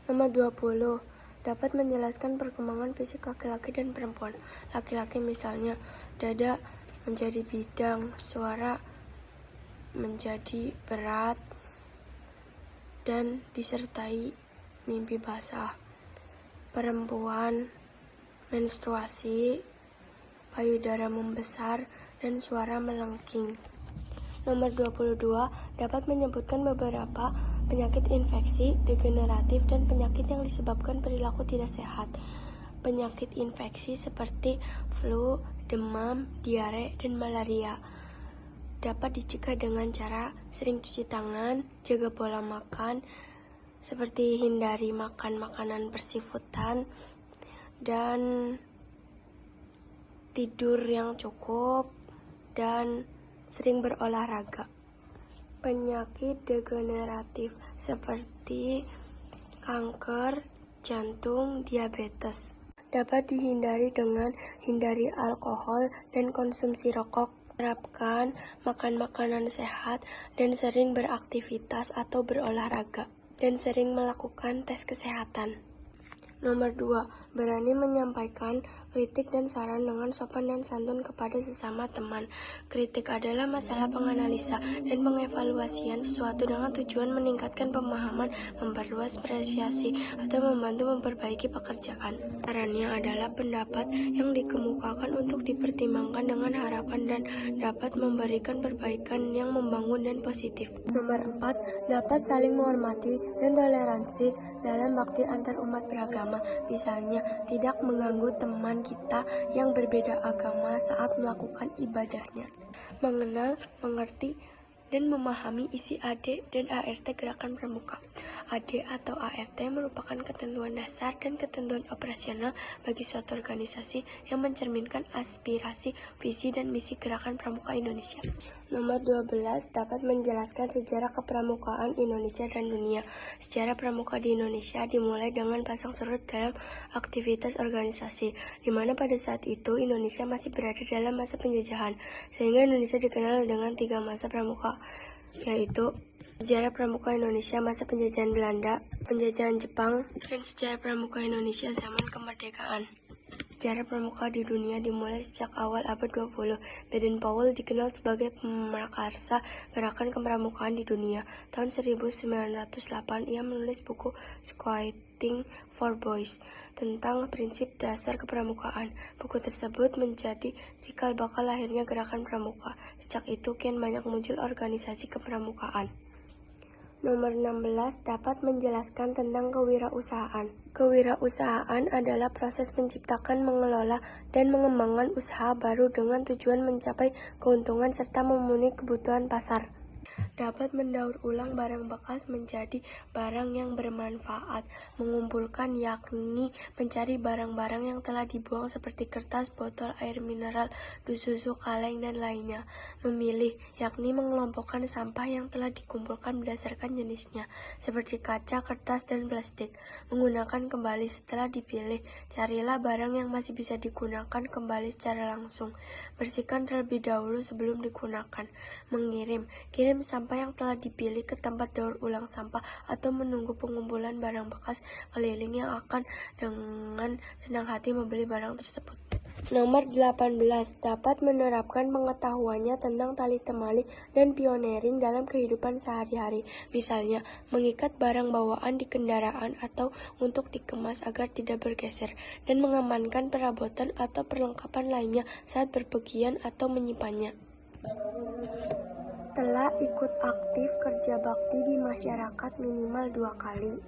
Nomor 20. Dapat menjelaskan perkembangan fisik laki-laki dan perempuan. Laki-laki misalnya, dada menjadi bidang, suara menjadi berat, dan disertai mimpi basah. Perempuan, menstruasi, payudara membesar, dan suara melengking. Nomor 22. Dapat menyebutkan beberapa penyakit infeksi, degeneratif, dan penyakit yang disebabkan perilaku tidak sehat. Penyakit infeksi seperti flu, demam, diare, dan malaria dapat dicegah dengan cara sering cuci tangan, jaga pola makan, seperti hindari makan makanan bersifatan, dan tidur yang cukup, dan sering berolahraga. Penyakit degeneratif seperti kanker, jantung, diabetes dapat dihindari dengan hindari alkohol dan konsumsi rokok, terapkan makan makanan sehat, dan sering beraktivitas atau berolahraga, dan sering melakukan tes kesehatan. Nomor 2. Berani menyampaikan kritik dan saran dengan sopan dan santun kepada sesama teman. Kritik adalah masalah penganalisa dan pengevaluasian sesuatu dengan tujuan meningkatkan pemahaman, memperluas apresiasi, atau membantu memperbaiki pekerjaan. Sarannya adalah pendapat yang dikemukakan untuk dipertimbangkan dengan harapan dan dapat memberikan perbaikan yang membangun dan positif. Nomor 4. Dapat saling menghormati dan toleransi dalam bakti antar umat beragama. Misalnya, tidak mengganggu teman kita yang berbeda agama saat melakukan ibadahnya. Mengenal, mengerti, dan memahami isi AD dan ART Gerakan Pramuka. AD atau ART merupakan ketentuan dasar dan ketentuan operasional bagi suatu organisasi yang mencerminkan aspirasi, visi, dan misi Gerakan Pramuka Indonesia. Nomor 12. Dapat menjelaskan sejarah kepramukaan Indonesia dan dunia. Sejarah pramuka di Indonesia dimulai dengan pasang surut dalam aktivitas organisasi, di mana pada saat itu Indonesia masih berada dalam masa penjajahan, sehingga Indonesia dikenal dengan 3 masa pramuka, yaitu sejarah pramuka Indonesia masa penjajahan Belanda, penjajahan Jepang, dan sejarah pramuka Indonesia zaman kemerdekaan. Sejarah pramuka di dunia dimulai sejak awal abad 20. Baden-Powell dikenal sebagai pemakarsa gerakan kepramukaan di dunia. Tahun 1908, ia menulis buku Scouting for Boys tentang prinsip dasar kepramukaan. Buku tersebut menjadi cikal bakal lahirnya gerakan pramuka. Sejak itu, kian banyak muncul organisasi kepramukaan. Nomor 16. Dapat menjelaskan tentang kewirausahaan. Kewirausahaan adalah proses menciptakan, mengelola, dan mengembangkan usaha baru dengan tujuan mencapai keuntungan serta memenuhi kebutuhan pasar. Dapat mendaur ulang barang bekas menjadi barang yang bermanfaat. Mengumpulkan yakni mencari barang-barang yang telah dibuang seperti kertas, botol air mineral, susu, kaleng, dan lainnya. Memilih yakni mengelompokkan sampah yang telah dikumpulkan berdasarkan jenisnya, seperti kaca, kertas, dan plastik. Menggunakan kembali setelah dipilih. Carilah barang yang masih bisa digunakan kembali secara langsung. Bersihkan terlebih dahulu sebelum digunakan. Mengirim. Kirim sampah yang telah dipilih ke tempat daur ulang sampah atau menunggu pengumpulan barang bekas keliling yang akan dengan senang hati membeli barang tersebut. Nomor 18. Dapat menerapkan pengetahuannya tentang tali temali dan pioneering dalam kehidupan sehari-hari. Misalnya, mengikat barang bawaan di kendaraan atau untuk dikemas agar tidak bergeser, dan mengamankan perabotan atau perlengkapan lainnya saat berpergian atau menyimpannya. Telah ikut aktif kerja bakti di masyarakat minimal 2 kali.